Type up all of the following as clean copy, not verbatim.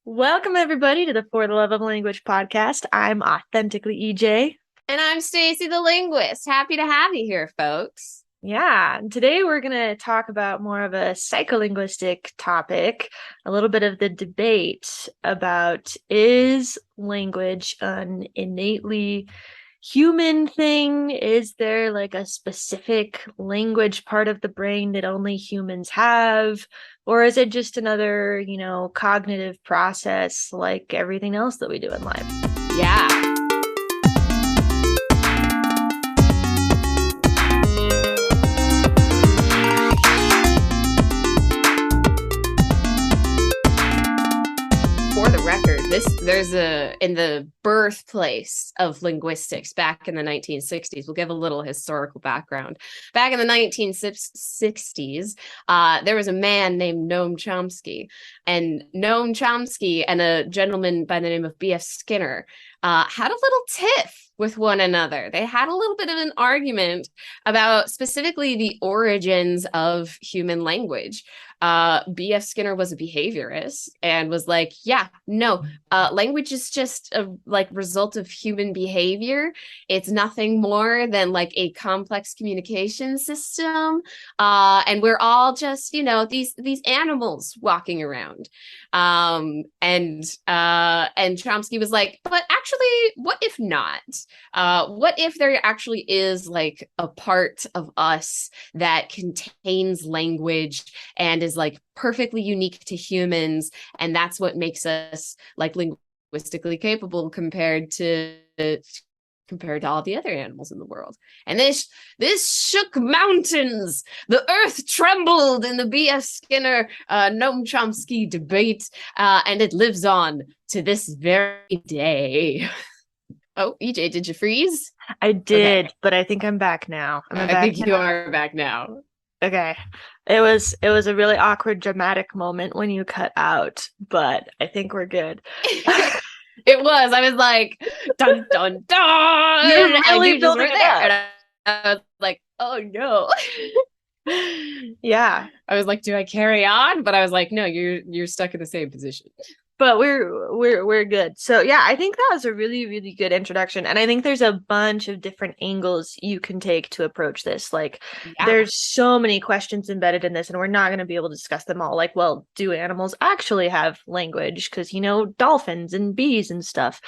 Welcome, everybody, to the For the Love of Language podcast. I'm authentically EJ. And I'm Stacy the linguist. Happy to have you here, folks. Yeah, and today we're going to talk about more of a psycholinguistic topic, a little bit of the debate about is language an innately human thing? Is there like a specific language part of the brain that only humans have? Or is it just another, cognitive process like everything else that we do in life? Yeah. For the record, there's in the birthplace of linguistics back in the 1960s. We'll give a little historical background. Back in the 1960s, there was a man named Noam Chomsky, and Noam Chomsky and a gentleman by the name of B.F. Skinner had a little tiff with one another. They had a little bit of an argument about specifically the origins of human language. B.F. Skinner was a behaviorist and was like, yeah, no, language is just a result of human behavior. It's nothing more than like a complex communication system. And we're all just, these animals walking around. And Chomsky was like, but actually, what if not? What if there actually is like a part of us that contains language and is like perfectly unique to humans, and that's what makes us like linguistically capable compared to all the other animals in the world. And this shook mountains. The earth trembled in the B.F. Skinner Noam Chomsky debate, and it lives on to this very day. Oh, EJ, did you freeze? I did, okay. But I think I'm back now. I think you are back now. Okay. It was a really awkward, dramatic moment when you cut out, but I think we're good. It was. I was like, dun, dun, dun. You're really you building it up. And I was like, oh, no. Yeah. I was like, do I carry on? But I was like, no, you're stuck in the same position. But we're good. So yeah, I think that was a really, really good introduction. And I think there's a bunch of different angles you can take to approach this. Like there's so many questions embedded in this, and we're not going to be able to discuss them all. Like, well, do animals actually have language? Because, dolphins and bees and stuff.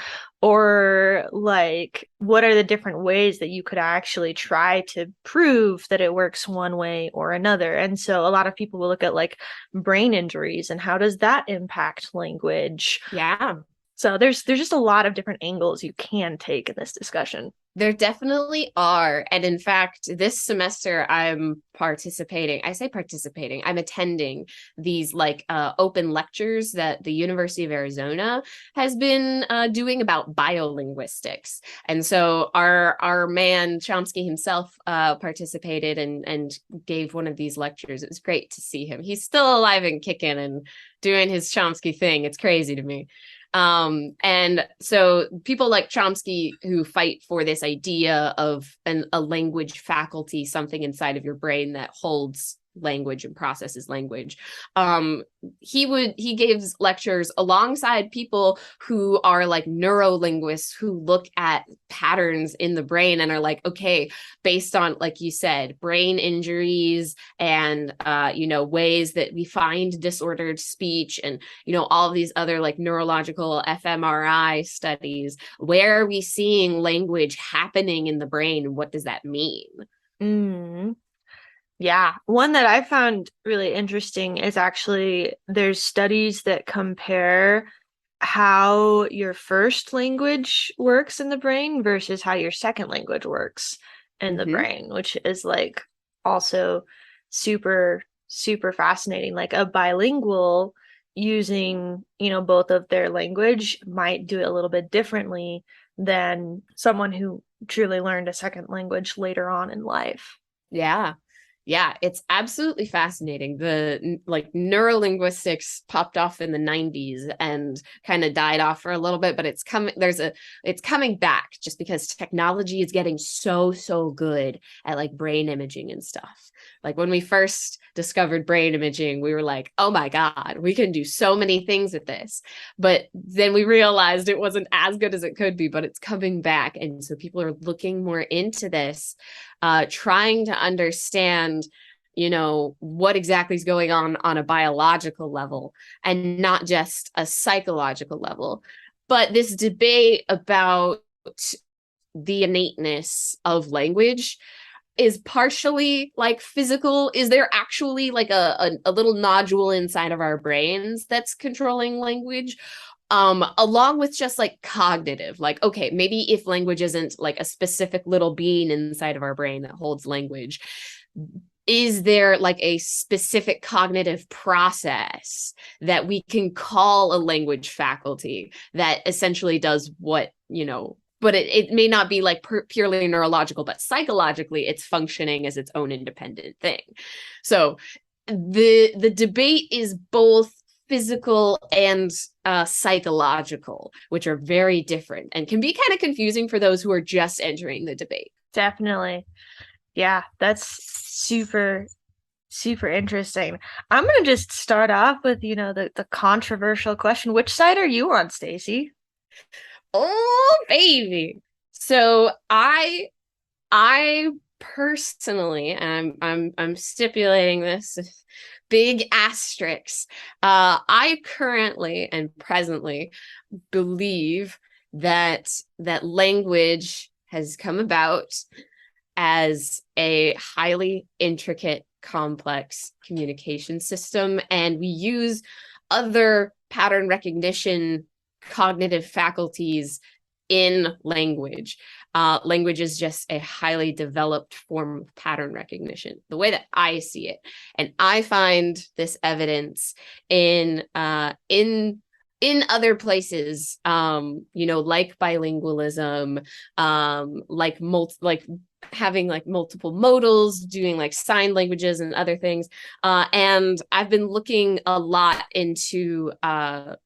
Or like, what are the different ways that you could actually try to prove that it works one way or another? And so a lot of people will look at like brain injuries and how does that impact language? Yeah. So there's just a lot of different angles you can take in this discussion. There definitely are. And in fact, this semester I'm participating. I say participating. I'm attending these open lectures that the University of Arizona has been doing about biolinguistics. And so our man Chomsky himself participated and gave one of these lectures. It was great to see him. He's still alive and kicking and doing his Chomsky thing. It's crazy to me. And so people like Chomsky who fight for this idea of a language faculty, something inside of your brain that holds language and processes language. He gives lectures alongside people who are like neurolinguists who look at patterns in the brain and are like, okay, based on, like you said, brain injuries and ways that we find disordered speech and all of these other like neurological fMRI studies, where are we seeing language happening in the brain? What does that mean? Yeah, one that I found really interesting is actually there's studies that compare how your first language works in the brain versus how your second language works in the brain, which is like also super, super fascinating. Like a bilingual using, both of their language might do it a little bit differently than someone who truly learned a second language later on in life. Yeah. Yeah, it's absolutely fascinating. The neurolinguistics popped off in the 90s and kind of died off for a little bit, but it's coming back just because technology is getting so good at like brain imaging and stuff. Like when we first discovered brain imaging, we were like, oh my God, we can do so many things with this. But then we realized it wasn't as good as it could be, but it's coming back. And so people are looking more into this, trying to understand, what exactly is going on a biological level and not just a psychological level. But this debate about the innateness of language is partially like physical. Is there actually like a little nodule inside of our brains that's controlling language? Along with just like cognitive, like, okay, maybe if language isn't like a specific little being inside of our brain that holds language, is there like a specific cognitive process that we can call a language faculty that essentially does what, but it may not be like purely neurological, but psychologically it's functioning as its own independent thing. So the debate is both physical and psychological, which are very different and can be kind of confusing for those who are just entering the debate. Definitely. Yeah, that's super, super interesting. I'm gonna just start off with, the controversial question. Which side are you on, Stacey? Oh, baby. So I personally, and I'm stipulating this big asterisks. I currently and presently believe that language has come about as a highly intricate, complex communication system, and we use other pattern recognition cognitive faculties in language. Language is just a highly developed form of pattern recognition, the way that I see it. And I find this evidence in other places, like bilingualism, like having like multiple modals, doing like sign languages and other things. And I've been looking a lot into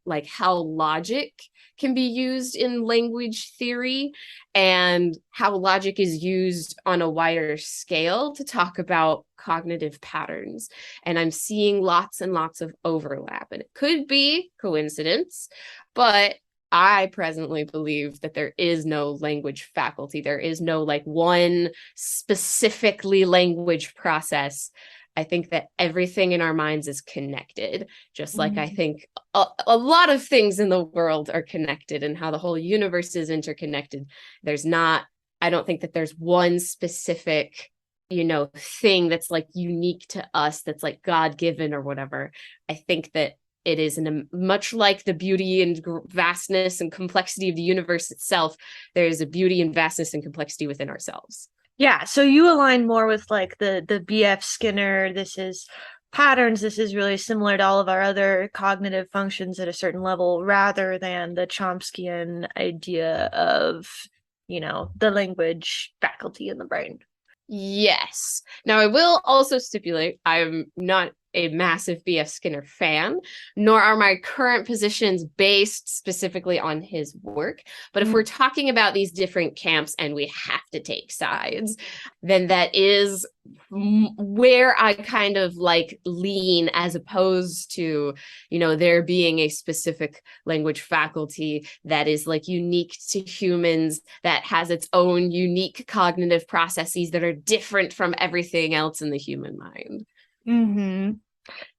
like how logic can be used in language theory and how logic is used on a wider scale to talk about cognitive patterns. And I'm seeing lots and lots of overlap, and it could be coincidence, but I presently believe that there is no language faculty. There is no like one specifically language process. I think that everything in our minds is connected, just like I think a lot of things in the world are connected, and how the whole universe is interconnected. I don't think that there's one specific, thing that's like unique to us, that's like God-given or whatever. I think that it is much like the beauty and vastness and complexity of the universe itself. There is a beauty and vastness and complexity within ourselves. Yeah, so you align more with like the B.F. Skinner, this is patterns, this is really similar to all of our other cognitive functions at a certain level, rather than the Chomskyan idea of, the language faculty in the brain. Yes. Now, I will also stipulate I'm not a massive B.F. Skinner fan, nor are my current positions based specifically on his work. But if we're talking about these different camps and we have to take sides, then that is where I kind of like lean, as opposed to, there being a specific language faculty that is like unique to humans, that has its own unique cognitive processes that are different from everything else in the human mind.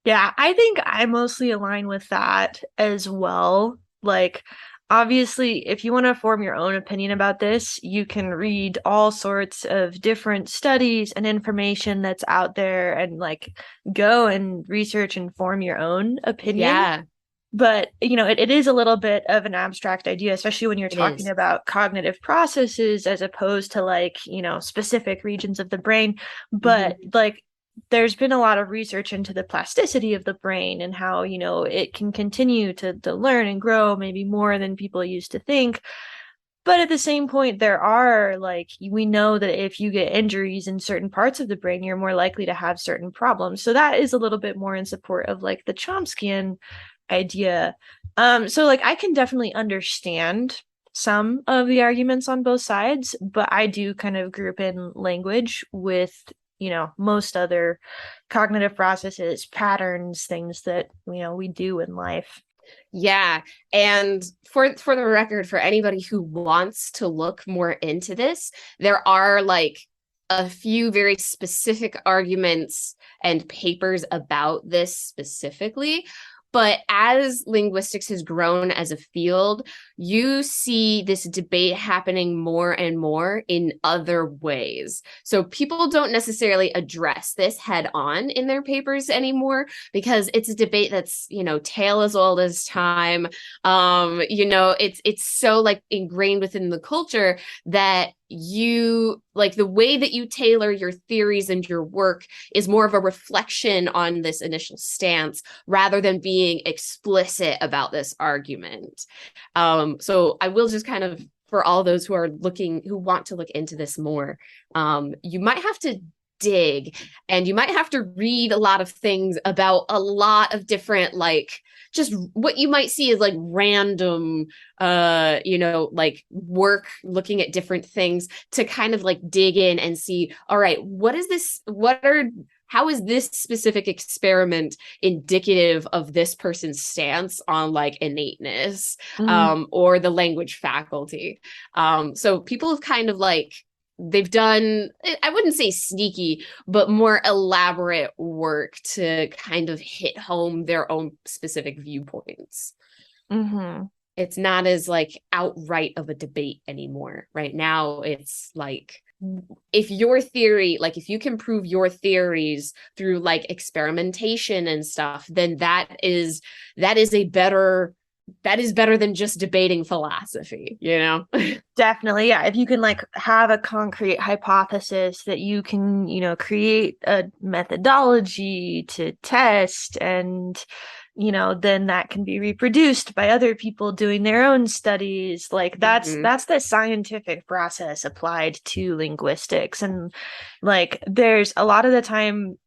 Yeah, I think I mostly align with that as well. Like, obviously, if you want to form your own opinion about this, you can read all sorts of different studies and information that's out there and like go and research and form your own opinion. Yeah. But, it is a little bit of an abstract idea, especially when you're talking about cognitive processes as opposed to like, specific regions of the brain. But like, there's been a lot of research into the plasticity of the brain and how, it can continue to learn and grow maybe more than people used to think. But at the same point, there are like, we know that if you get injuries in certain parts of the brain, you're more likely to have certain problems. So that is a little bit more in support of like the Chomskyan idea. So like, I can definitely understand some of the arguments on both sides, but I do kind of group in language with most other cognitive processes, patterns, things that, we do in life. Yeah. And for the record, for anybody who wants to look more into this, there are like a few very specific arguments and papers about this specifically. But as linguistics has grown as a field, you see this debate happening more and more in other ways. So people don't necessarily address this head on in their papers anymore because it's a debate that's, tale as old as time. It's so like ingrained within the culture that you like the way that you tailor your theories and your work is more of a reflection on this initial stance rather than being explicit about this argument. So I will just kind of, for all those who want to look into this more, you might have to dig and you might have to read a lot of things about a lot of different, like, just what you might see as like random like work looking at different things to kind of like dig in and see, all right, how is this specific experiment indicative of this person's stance on like innateness or the language faculty? So people have kind of like, they've done, I wouldn't say sneaky, but more elaborate work to kind of hit home their own specific viewpoints. Mm-hmm. It's not as like outright of a debate anymore. Right now, it's like, if you can prove your theories through like experimentation and stuff, then that is better than just debating philosophy, Definitely. Yeah. If you can like have a concrete hypothesis that you can, create a methodology to test and, then that can be reproduced by other people doing their own studies. Like that's the scientific process applied to linguistics. And like there's a lot of the time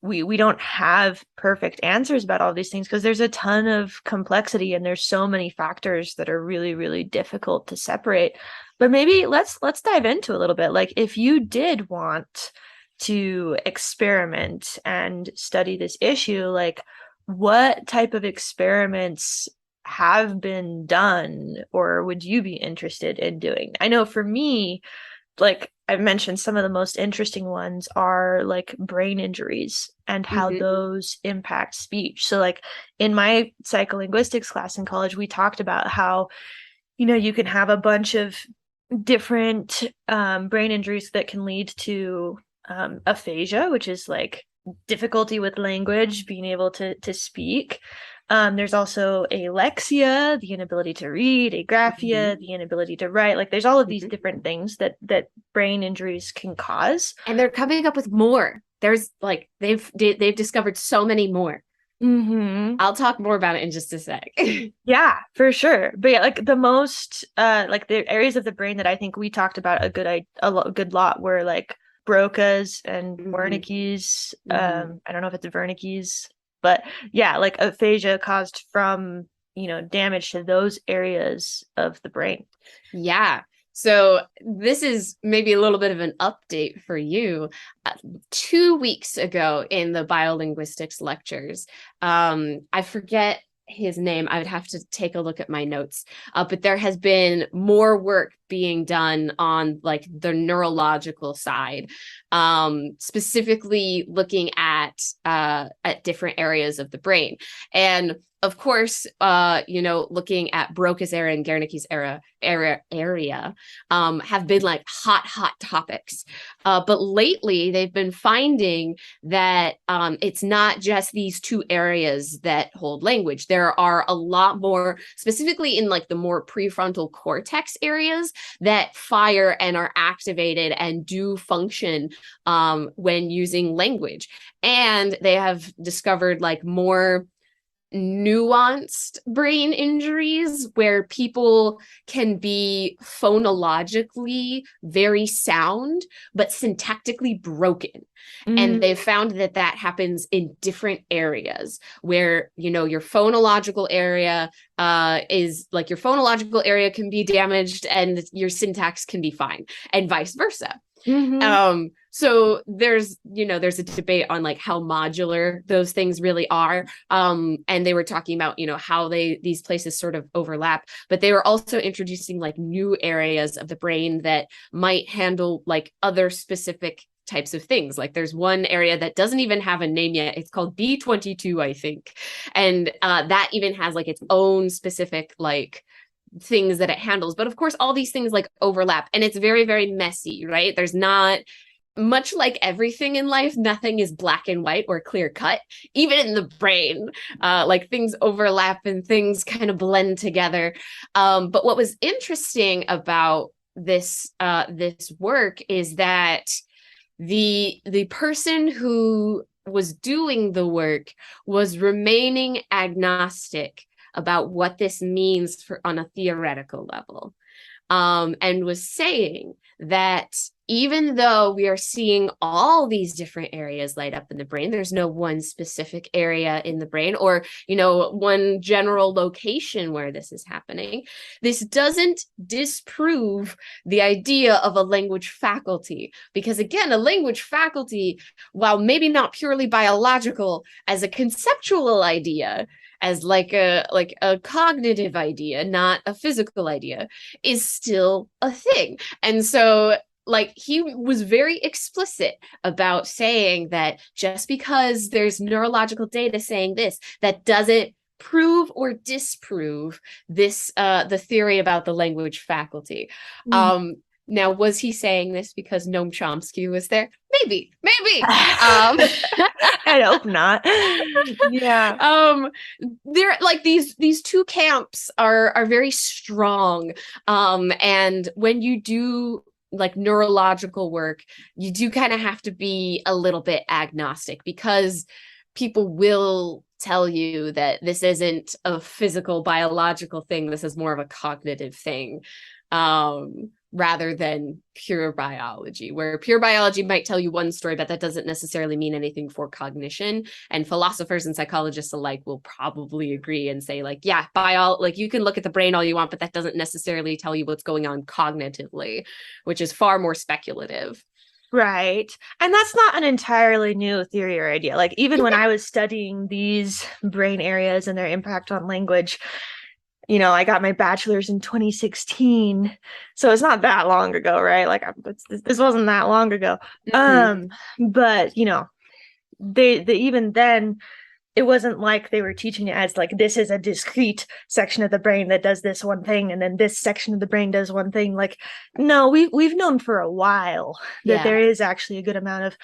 we don't have perfect answers about all these things because there's a ton of complexity and there's so many factors that are really, really difficult to separate. But maybe let's dive into a little bit. Like if you did want to experiment and study this issue, like what type of experiments have been done or would you be interested in doing? I know for me, like I've mentioned, some of the most interesting ones are like brain injuries and how those impact speech. So like in my psycholinguistics class in college, we talked about how, you can have a bunch of different brain injuries that can lead to aphasia, which is like difficulty with language, being able to speak. There's also alexia, the inability to read, agraphia, the inability to write. Like there's all of these different things that brain injuries can cause. And they're coming up with more. There's like they've discovered so many more. I'll talk more about it in just a sec. Yeah, for sure. But yeah, like the most like the areas of the brain that I think we talked about a good lot were like Broca's and Wernicke's. I don't know if it's Wernicke's, but yeah, like aphasia caused from, damage to those areas of the brain. Yeah. So this is maybe a little bit of an update for you. 2 weeks ago in the biolinguistics lectures, I forget his name. I would have to take a look at my notes. But there has been more work being done on like the neurological side, specifically looking at different areas of the brain. And of course, looking at Broca's area and Guernicke's area have been like hot topics. But lately, they've been finding that it's not just these two areas that hold language. There are a lot more, specifically in like the more prefrontal cortex areas, that fire and are activated and do function when using language. And they have discovered like more nuanced brain injuries where people can be phonologically very sound but syntactically broken. And they've found that happens in different areas where your phonological area can be damaged and your syntax can be fine, and vice versa. So there's a debate on like how modular those things really are. And they were talking about, how these places sort of overlap, but they were also introducing like new areas of the brain that might handle like other specific types of things. Like there's one area that doesn't even have a name yet. It's called B22, I think. And that even has like its own specific like things that it handles. But of course, all these things like overlap, and it's very, very messy, right? There's not much, like everything in life, nothing is black and white or clear cut. Even in the brain, like things overlap and things kind of blend together. But what was interesting about this work is that the person who was doing the work was remaining agnostic about what this means on a theoretical level, and was saying that even though we are seeing all these different areas light up in the brain, there's no one specific area in the brain or, one general location where this is happening. This doesn't disprove the idea of a language faculty, because again, a language faculty, while maybe not purely biological, as a conceptual idea, as like a cognitive idea, not a physical idea, is still a thing. And so like he was very explicit about saying that just because there's neurological data saying this, that doesn't prove or disprove this the theory about the language faculty. Now, was he saying this because Noam Chomsky was there? Maybe. I hope not. Yeah. They're like these two camps are very strong. And when you do like neurological work, you do kind of have to be a little bit agnostic, because people will tell you that this isn't a physical biological thing, this is more of a cognitive thing, rather than pure biology, where pure biology might tell you one story, but that doesn't necessarily mean anything for cognition. And philosophers and psychologists alike will probably agree and say like, yeah, like you can look at the brain all you want, but that doesn't necessarily tell you what's going on cognitively, which is far more speculative. Right. And that's not an entirely new theory or idea. Like even when I was studying these brain areas and their impact on language, I got my bachelor's in 2016, so it's not that long ago, right? Like this wasn't that long ago. But they even then, it wasn't like they were teaching it as like, this is a discrete section of the brain that does this one thing, and then this section of the brain does one thing. Like, no, we've known for a while that there is actually a good amount of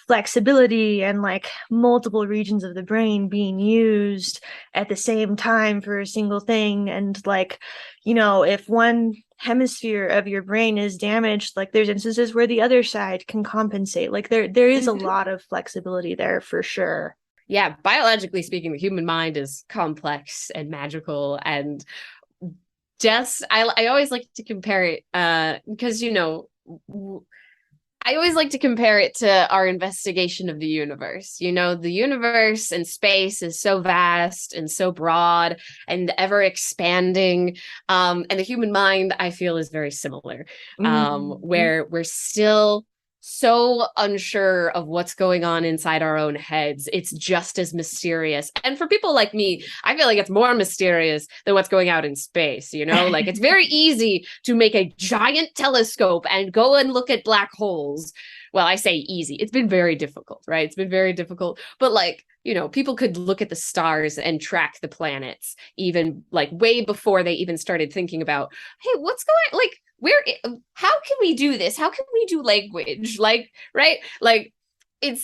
flexibility and like multiple regions of the brain being used at the same time for a single thing. And like, if one hemisphere of your brain is damaged, like there's instances where the other side can compensate. Like there is a lot of flexibility there for sure. Yeah, biologically speaking, the human mind is complex and magical, and just I always like to compare it because I always like to compare it to our investigation of the universe. The universe and space is so vast and so broad and ever expanding. And the human mind, I feel, is very similar, where we're still so unsure of what's going on inside our own heads. It's just as mysterious. And for people like me, I feel like it's more mysterious than what's going out in space, Like it's very easy to make a giant telescope and go and look at black holes. Well, I say easy. It's been very difficult, right? It's been very difficult. But like, people could look at the stars and track the planets even like way before they even started thinking about, hey, what's going like how can we do this? How can we do language? Like, right? Like it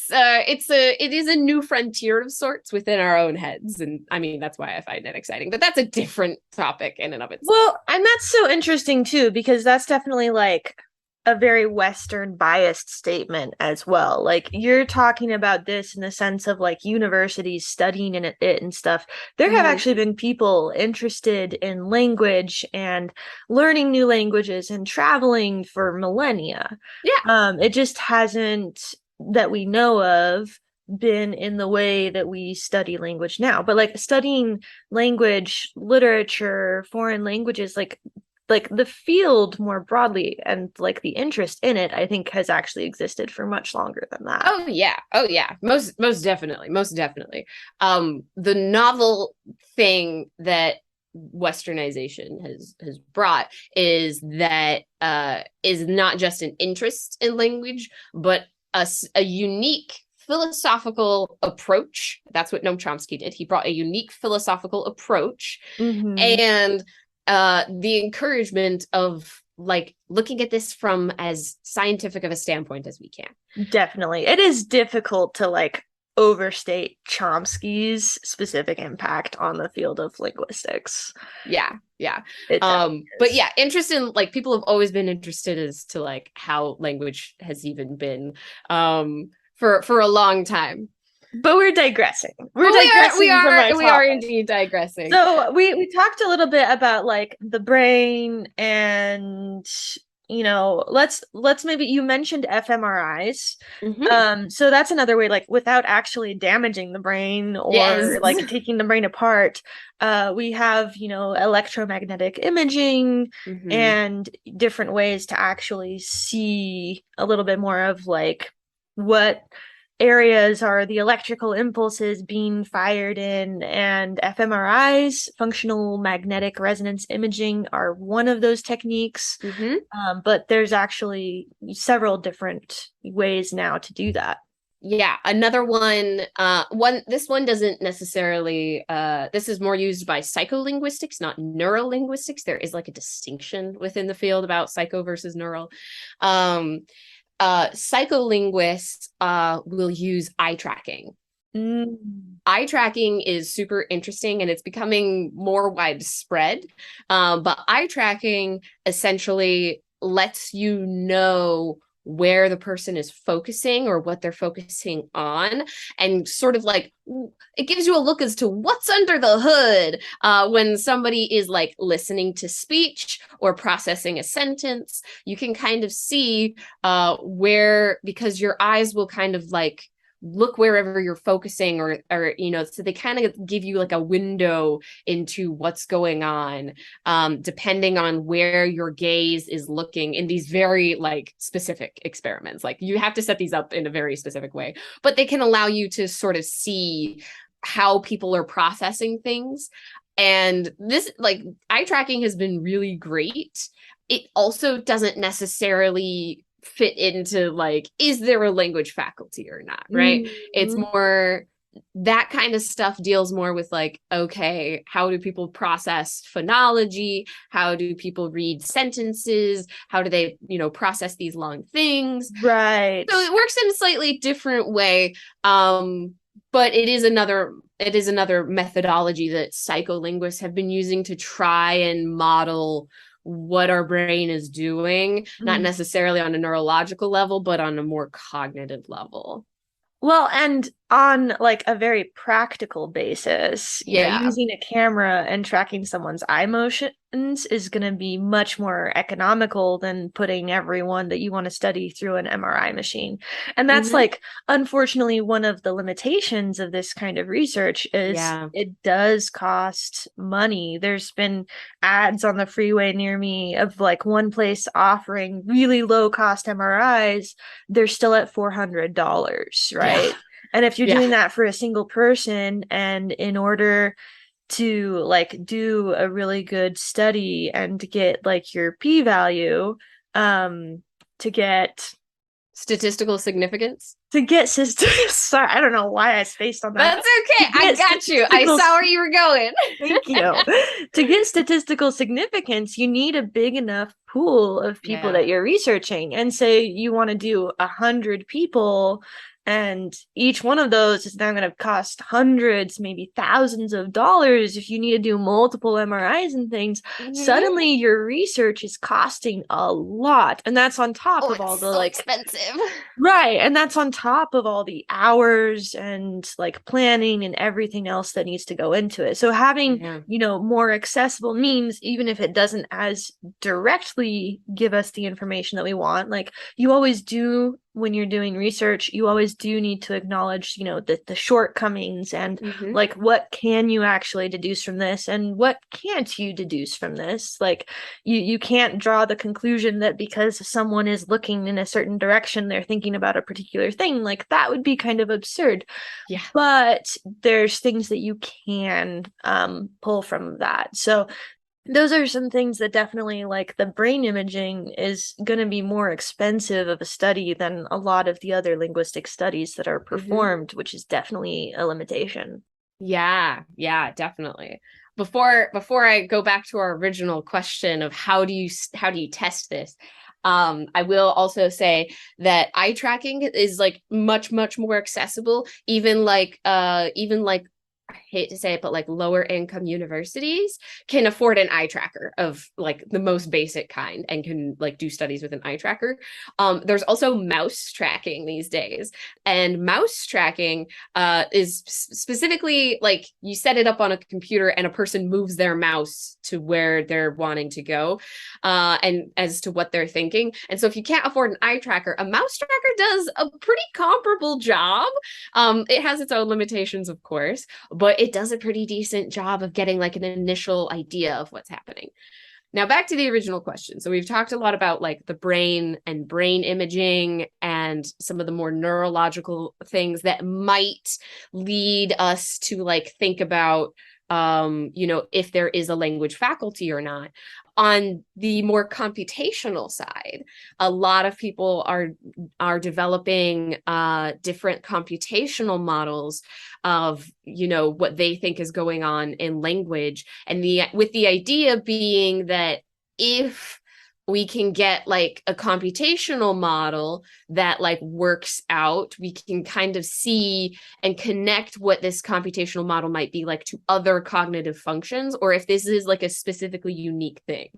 is a new frontier of sorts within our own heads. And I mean, that's why I find it exciting, but that's a different topic in and of itself. Well, and that's so interesting too, because that's definitely like a very Western biased statement as well. Like you're talking about this in the sense of like universities studying it and stuff. There have actually been people interested in language and learning new languages and traveling for millennia. Yeah. It just hasn't, that we know of, been in the way that we study language now. But like studying language, literature, foreign languages, like like the field more broadly and like the interest in it, I think has actually existed for much longer than that. Oh yeah. Oh yeah. Most definitely. Most definitely. The novel thing that westernization has brought is that is not just an interest in language, but a unique philosophical approach. That's what Noam Chomsky did. He brought a unique philosophical approach, and the encouragement of like looking at this from as scientific of a standpoint as we can. Definitely. It is difficult to like overstate Chomsky's specific impact on the field of linguistics. Yeah. But yeah, interest in like people have always been interested as to like how language has even been for a long time. But we're digressing. We are indeed digressing. So we talked a little bit about like the brain, and let's maybe, you mentioned fMRIs. So that's another way, like without actually damaging the brain or like taking the brain apart, we have electromagnetic imaging and different ways to actually see a little bit more of like what areas are the electrical impulses being fired in, and fMRIs, functional magnetic resonance imaging, are one of those techniques. But there's actually several different ways now to do that. Yeah, another one, this one doesn't necessarily, this is more used by psycholinguistics, not neurolinguistics. There is like a distinction within the field about psycho versus neural. Psycholinguists will use eye tracking. Eye tracking is super interesting and it's becoming more widespread. But eye tracking essentially lets you know where the person is focusing or what they're focusing on, and sort of like it gives you a look as to what's under the hood when somebody is like listening to speech or processing a sentence. You can kind of see where, because your eyes will kind of like look wherever you're focusing, or so they kind of give you like a window into what's going on, depending on where your gaze is looking in these very like specific experiments. Like you have to set these up in a very specific way, but they can allow you to sort of see how people are processing things. And this like eye tracking has been really great. It also doesn't necessarily fit into like, is there a language faculty or not, right? It's more, that kind of stuff deals more with like, okay, how do people process phonology? How do people read sentences? How do they, process these long things? Right. So it works in a slightly different way. But it is another methodology that psycholinguists have been using to try and model what our brain is doing, not necessarily on a neurological level, but on a more cognitive level. Well, and on like a very practical basis, using a camera and tracking someone's eye motions is going to be much more economical than putting everyone that you want to study through an MRI machine. And that's like, unfortunately, one of the limitations of this kind of research is it does cost money. There's been ads on the freeway near me of like one place offering really low cost MRIs. They're still at $400, right? And if you're doing that for a single person, and in order to like do a really good study and to get like your p-value, to get statistical significance, sorry, I don't know why I spaced on that. That's okay. I got you. I saw where you were going. Thank you. To get statistical significance, you need a big enough pool of people that you're researching. And say you want to do 100 people, and each one of those is now going to cost hundreds, maybe thousands of dollars. If you need to do multiple MRIs and things, suddenly your research is costing a lot. And that's on top of all the like expensive. Right. And that's on top of all the hours and like planning and everything else that needs to go into it. So having, more accessible means, even if it doesn't as directly give us the information that we want, like you always do when you're doing research, you always do need to acknowledge, the shortcomings and like what can you actually deduce from this and what can't you deduce from this. Like you can't draw the conclusion that because someone is looking in a certain direction, they're thinking about a particular thing. Like that would be kind of absurd. Yeah. But there's things that you can pull from that. So those are some things that definitely, like, the brain imaging is going to be more expensive of a study than a lot of the other linguistic studies that are performed, which is definitely a limitation. Yeah, definitely. Before I go back to our original question of how do you test this, I will also say that eye tracking is like much more accessible, even like I hate to say it, but like lower income universities can afford an eye tracker of like the most basic kind and can like do studies with an eye tracker. There's also mouse tracking these days, and mouse tracking is specifically like you set it up on a computer and a person moves their mouse to where they're wanting to go, and as to what they're thinking. And so if you can't afford an eye tracker, a mouse tracker does a pretty comparable job. It has its own limitations, of course, but it does a pretty decent job of getting like an initial idea of what's happening. Now, back to the original question. So we've talked a lot about like the brain and brain imaging and some of the more neurological things that might lead us to like think about if there is a language faculty or not. On the more computational side, a lot of people are developing different computational models of what they think is going on in language, and with the idea being that if we can get like a computational model that like works out, we can kind of see and connect what this computational model might be like to other cognitive functions, or if this is like a specifically unique thing,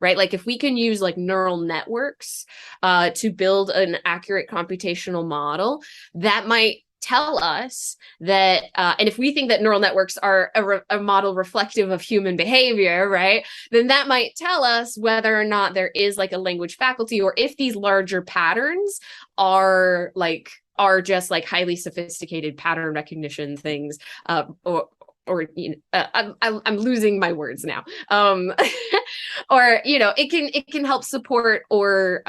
right? Like if we can use like neural networks to build an accurate computational model, that might tell us that, and if we think that neural networks are a model reflective of human behavior, right, then that might tell us whether or not there is like a language faculty, or if these larger patterns are just like highly sophisticated pattern recognition things, or I'm losing my words now. Or it can help support, or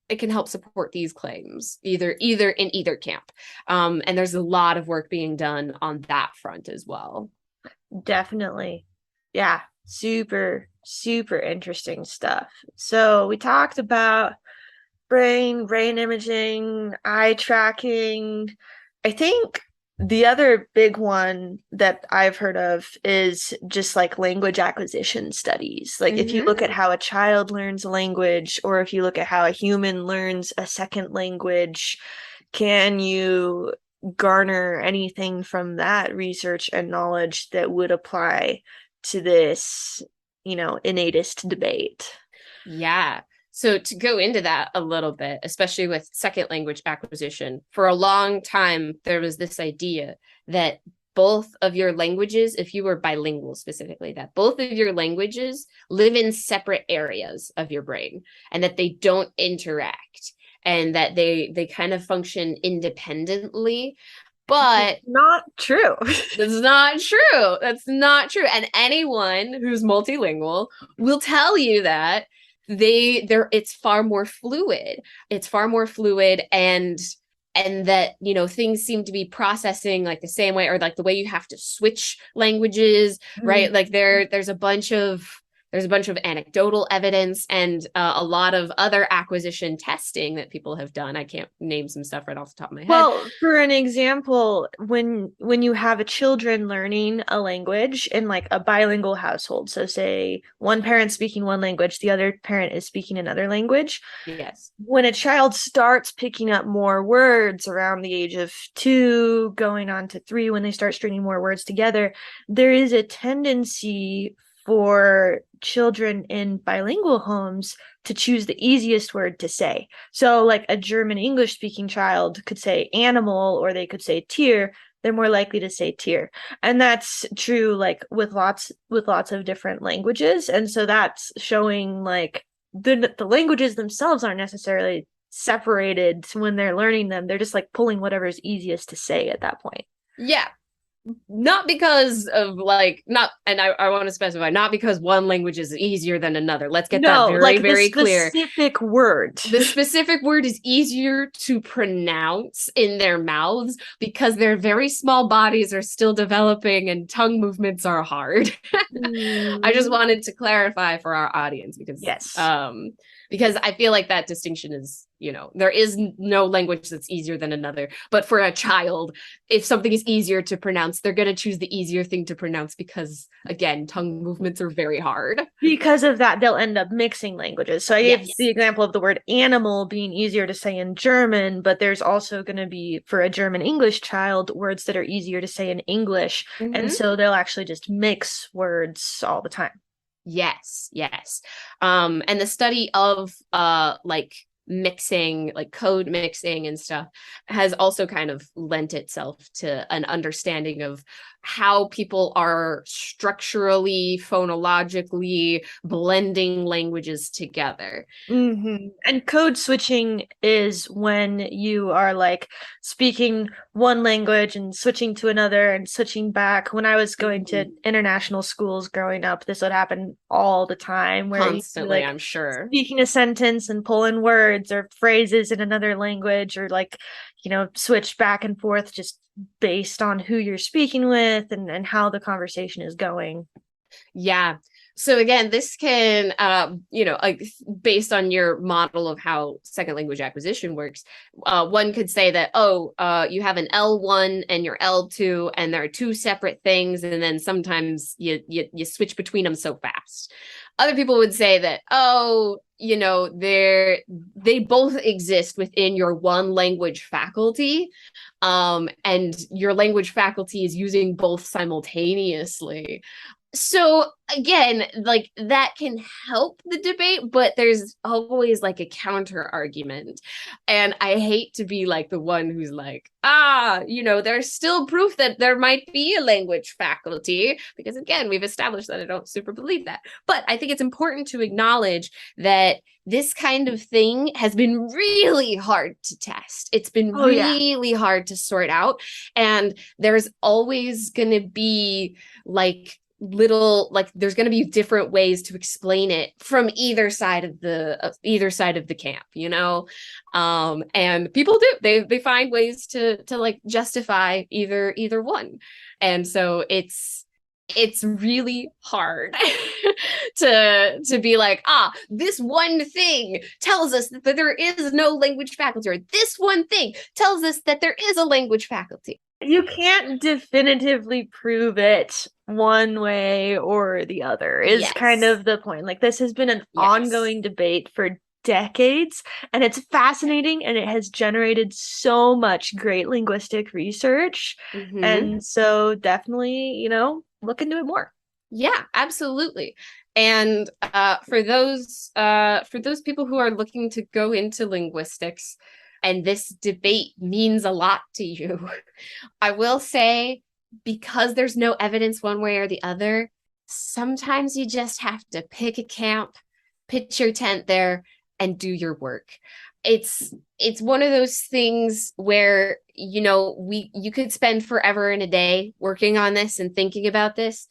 it can help support these claims either in either camp. And there's a lot of work being done on that front as well. Definitely. Yeah. Super, super interesting stuff. So we talked about brain imaging, eye tracking. I think the other big one that I've heard of is just like language acquisition studies. Like if you look at how a child learns a language, or if you look at how a human learns a second language, can you garner anything from that research and knowledge that would apply to this, innatist debate? Yeah. So to go into that a little bit, especially with second language acquisition, for a long time, there was this idea that both of your languages, if you were bilingual specifically, that both of your languages live in separate areas of your brain and that they don't interact, and that they kind of function independently. But not true. That's not true. That's not true. And anyone who's multilingual will tell you that it's far more fluid. It's far more fluid, and that things seem to be processing like the same way, or like the way you have to switch languages, right? Like there's a bunch of anecdotal evidence and a lot of other acquisition testing that people have done. I can't name some stuff right off the top of my head. Well, for an example, when you have a children learning a language in like a bilingual household, so say one parent speaking one language, the other parent is speaking another language. Yes. When a child starts picking up more words around the age of 2, going on to 3, when they start stringing more words together, there is a tendency for children in bilingual homes to choose the easiest word to say. So like a German English speaking child could say animal, or they could say tear. They're more likely to say tear. And that's true like with lots of different languages. And so that's showing like the languages themselves aren't necessarily separated when they're learning them. They're just like pulling whatever's easiest to say at that point. Yeah. Not because of like, not, and I want to specify, not because one language is easier than another. Let's get that No, very, like the very clear. specific word. The specific word is easier to pronounce in their mouths because their very small bodies are still developing and tongue movements are hard. I just wanted to clarify for our audience Yes. Because I feel like that distinction is, there is no language that's easier than another. But for a child, if something is easier to pronounce, they're going to choose the easier thing to pronounce because, again, tongue movements are very hard. Because of that, they'll end up mixing languages. So I gave the example of the word animal being easier to say in German, but there's also going to be, for a German English child, words that are easier to say in English. Mm-hmm. And so they'll actually just mix words all the time. Yes. And the study of like mixing, like code mixing and stuff, has also kind of lent itself to an understanding of how people are structurally, phonologically blending languages together. Mm-hmm. And code switching is when you are like speaking one language and switching to another and switching back. When I was going to international schools growing up, this would happen all the time. Where constantly, like, I'm sure. Speaking a sentence and pull in words or phrases in another language, or like, switch back and forth just based on who you're speaking with and how the conversation is going. Yeah. So again, this can, like based on your model of how second language acquisition works, one could say that, you have an L1 and your L2, and there are two separate things, and then sometimes you switch between them so fast. Other people would say that, they both exist within your one language faculty, and your language faculty is using both simultaneously. So again, like that can help the debate, but there's always like a counter argument. And I hate to be like the one who's like, there's still proof that there might be a language faculty, because again, we've established that I don't super believe that. But I think it's important to acknowledge that this kind of thing has been really hard to test. It's been really hard to sort out. And there's always going to be like there's going to be different ways to explain it from either side of the camp, and people they find ways to like justify either one. And so it's really hard to be like, this one thing tells us that there is no language faculty, or this one thing tells us that there is a language faculty. You can't definitively prove it one way or the other is kind of the point. Like, this has been an ongoing debate for decades, and it's fascinating, and it has generated so much great linguistic research. Mm-hmm. And so definitely, look into it more. Yeah, absolutely. And for those people who are looking to go into linguistics, and this debate means a lot to you, I will say, because there's no evidence one way or the other, sometimes you just have to pick a camp, pitch your tent there, and do your work. It's one of those things where, you could spend forever in a day working on this and thinking about this,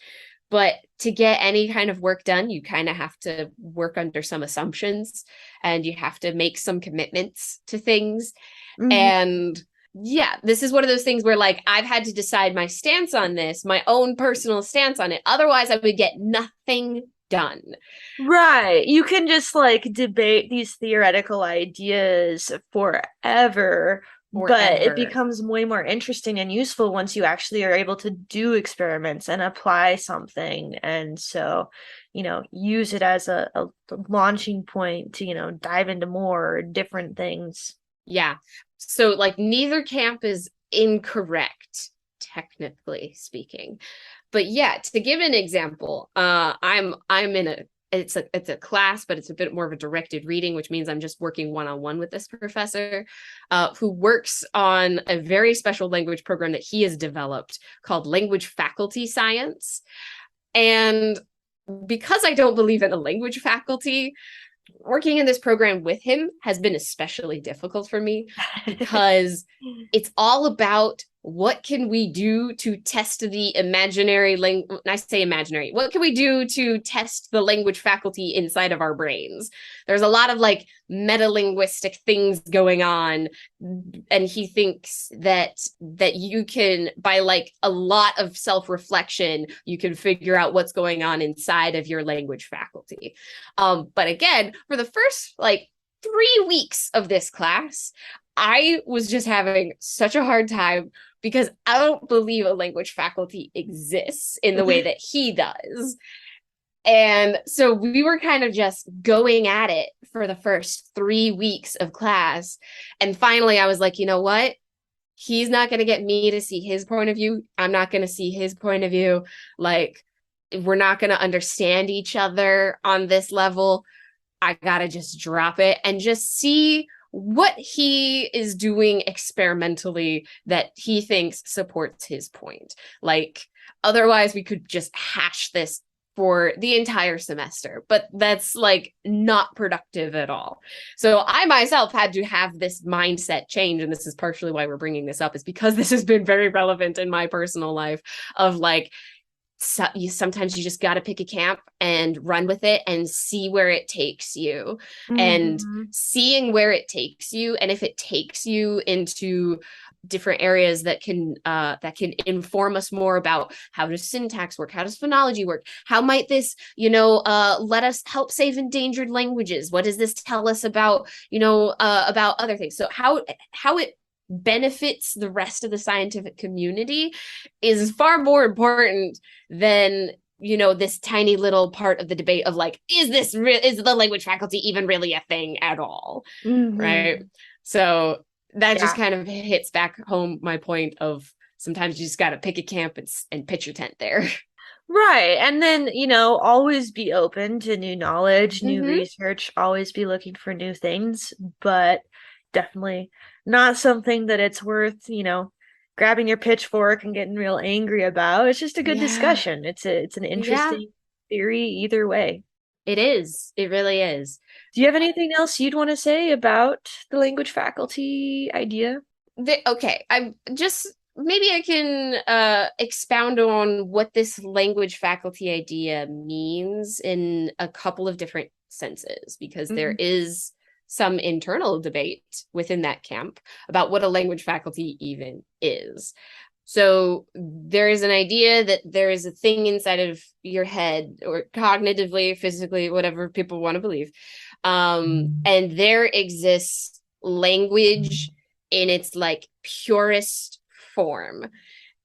but to get any kind of work done, you kind of have to work under some assumptions, and you have to make some commitments to things. Mm-hmm. And yeah, this is one of those things where like I've had to decide my stance on this, my own personal stance on it. Otherwise, I would get nothing done. Right. You can just like debate these theoretical ideas forever. But it becomes way more interesting and useful once you actually are able to do experiments and apply something. And so, use it as a launching point to, dive into more different things. Yeah. So like neither camp is incorrect, technically speaking. But yeah, to give an example, I'm in it's a class, but it's a bit more of a directed reading, which means I'm just working one-on-one with this professor who works on a very special language program that he has developed called Language Faculty Science. And because I don't believe in a language faculty, working in this program with him has been especially difficult for me because it's all about what can we do to test the imaginary language. I say imaginary. What can we do to test the language faculty inside of our brains? There's a lot of like meta-linguistic things going on, and he thinks that you can, by like a lot of self-reflection, you can figure out what's going on inside of your language faculty. But again, for the first like 3 weeks of this class, I was just having such a hard time because I don't believe a language faculty exists in the way that he does. And so we were kind of just going at it for the first 3 weeks of class. And finally, I was like, you know what? He's not going to get me to see his point of view. I'm not going to see his point of view. Like, we're not going to understand each other on this level. I got to just drop it and just see what he is doing experimentally that he thinks supports his point. Like, otherwise we could just hash this for the entire semester, but that's like not productive at all. So I myself had to have this mindset change, and this is partially why we're bringing this up, is because this has been very relevant in my personal life of like, so sometimes you just got to pick a camp and run with it and see where it takes you. And seeing where it takes you, and if it takes you into different areas that can inform us more about how does syntax work, how does phonology work, how might this let us help save endangered languages, what does this tell us about about other things, so how it benefits the rest of the scientific community is far more important than this tiny little part of the debate of like, is the language faculty even really a thing at all? Right? So that just kind of hits back home my point of sometimes you just got to pick a camp and pitch your tent there. Right. And then, always be open to new knowledge, new research, always be looking for new things, but definitely not something that it's worth, grabbing your pitchfork and getting real angry about. It's just a good discussion. It's an interesting theory either way. It is. It really is. Do you have anything else you'd want to say about the language faculty idea? Okay. Maybe I can expound on what this language faculty idea means in a couple of different senses, because there is some internal debate within that camp about what a language faculty even is. So there is an idea that there is a thing inside of your head, or cognitively, physically, whatever people want to believe. And there exists language in its like purest form.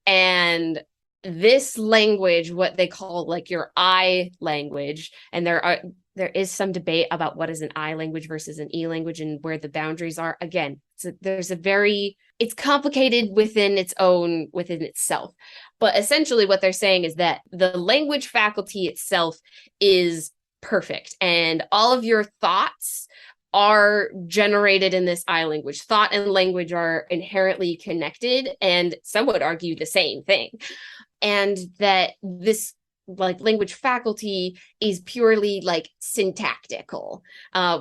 And this language, what they call like your I language, and there is some debate about what is an I language versus an E language and where the boundaries are. Again, it's complicated within itself. But essentially what they're saying is that the language faculty itself is perfect, and all of your thoughts are generated in this I language. Thought and language are inherently connected, and some would argue the same thing. And that this like language faculty is purely like syntactical,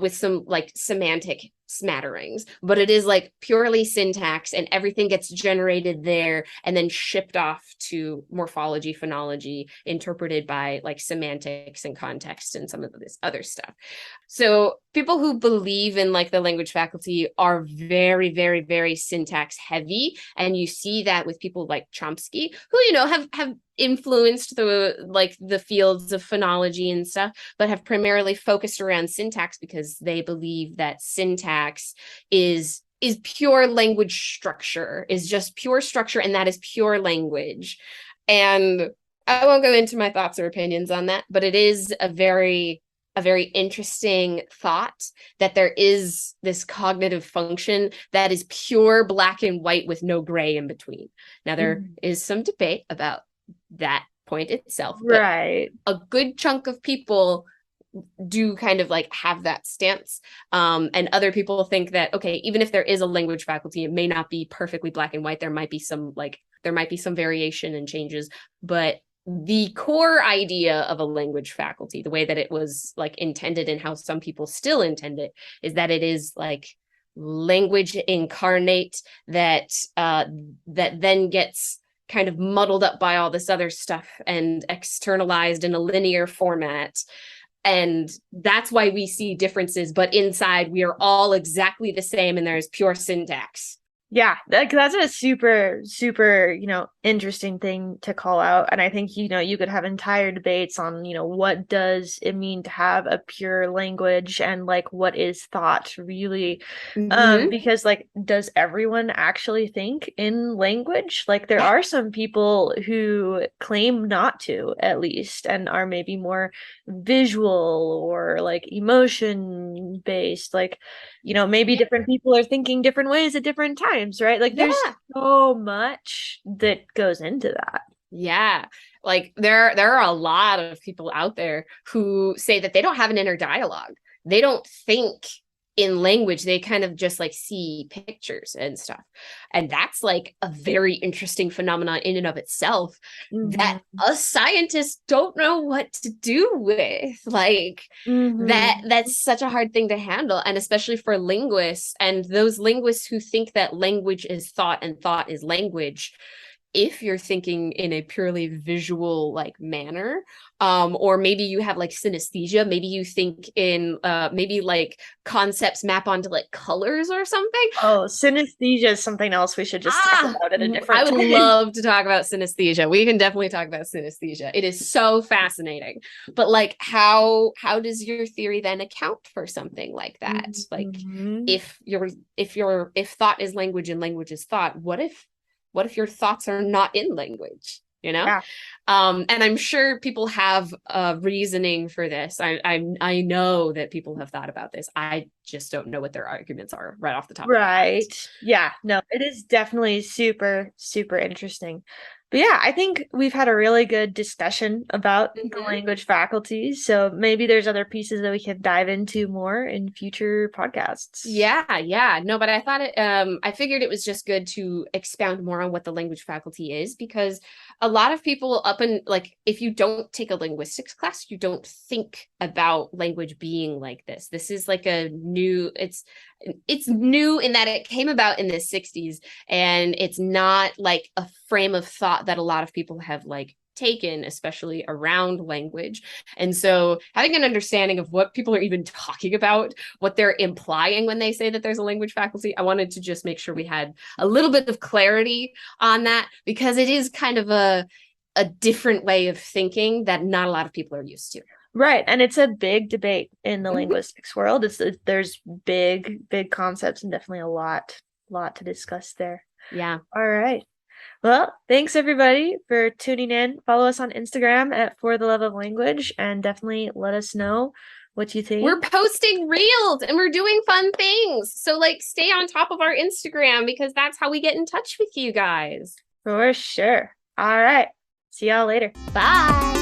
with some like semantic smatterings, but it is like purely syntax, and everything gets generated there and then shipped off to morphology, phonology, interpreted by like semantics and context and some of this other stuff. So people who believe in like the language faculty are very, very, very syntax heavy. And you see that with people like Chomsky, who, have influenced the fields of phonology and stuff, but have primarily focused around syntax because they believe that syntax is pure language structure, is just pure structure, and that is pure language. And I won't go into my thoughts or opinions on that, but it is a very interesting thought that there is this cognitive function that is pure black and white with no gray in between. Now, there is some debate about that point itself, right? A good chunk of people do kind of like have that stance, and other people think that, okay, even if there is a language faculty, it may not be perfectly black and white. There might be some variation and changes, but the core idea of a language faculty, the way that it was like intended and how some people still intend it, is that it is like language incarnate that that then gets kind of muddled up by all this other stuff and externalized in a linear format. And that's why we see differences, but inside we are all exactly the same and there's pure syntax. Yeah, that's a super, super, interesting thing to call out. And I think, you could have entire debates on, what does it mean to have a pure language and like what is thought really? Because like, does everyone actually think in language? Like there are some people who claim not to, at least, and are maybe more visual or like emotion based. Like, maybe different people are thinking different ways at different times, right? Like there's so much that goes into that. Yeah. Like there are a lot of people out there who say that they don't have an inner dialogue. They don't think in language. They kind of just like see pictures and stuff. And that's like a very interesting phenomenon in and of itself that us scientists don't know what to do with. Like that's such a hard thing to handle. And especially for linguists and those linguists who think that language is thought and thought is language. If you're thinking in a purely visual like manner, or maybe you have like synesthesia, maybe you think in maybe like concepts map onto like colors or something. Oh, synesthesia is something else we should just talk about at a different time. I would time. love to talk about synesthesia. We can definitely talk about synesthesia. It is so fascinating. But like how does your theory then account for something like that? Like if thought is language and language is thought, what if your thoughts are not in language, Yeah. And I'm sure people have reasoning for this. I know that people have thought about this. I just don't know what their arguments are right off the top. Right. Yeah. No, it is definitely super, super interesting. But yeah, I think we've had a really good discussion about the language faculty. So maybe there's other pieces that we can dive into more in future podcasts. Yeah. No, but I thought I figured it was just good to expound more on what the language faculty is, because a lot of people if you don't take a linguistics class, you don't think about language being like this. This is like it's new in that it came about in the 60s, and it's not like a frame of thought that a lot of people have like taken, especially around language. And so having an understanding of what people are even talking about, what they're implying when they say that there's a language faculty, I wanted to just make sure we had a little bit of clarity on that, because it is kind of a different way of thinking that not a lot of people are used to. Right. And it's a big debate in the linguistics world. There's big concepts and definitely a lot to discuss there. Yeah. All right. Well, thanks everybody for tuning in. Follow us on Instagram at For the Love of Language, and definitely let us know what you think. We're posting reels and we're doing fun things. So like stay on top of our Instagram, because that's how we get in touch with you guys. For sure. All right. See y'all later. Bye.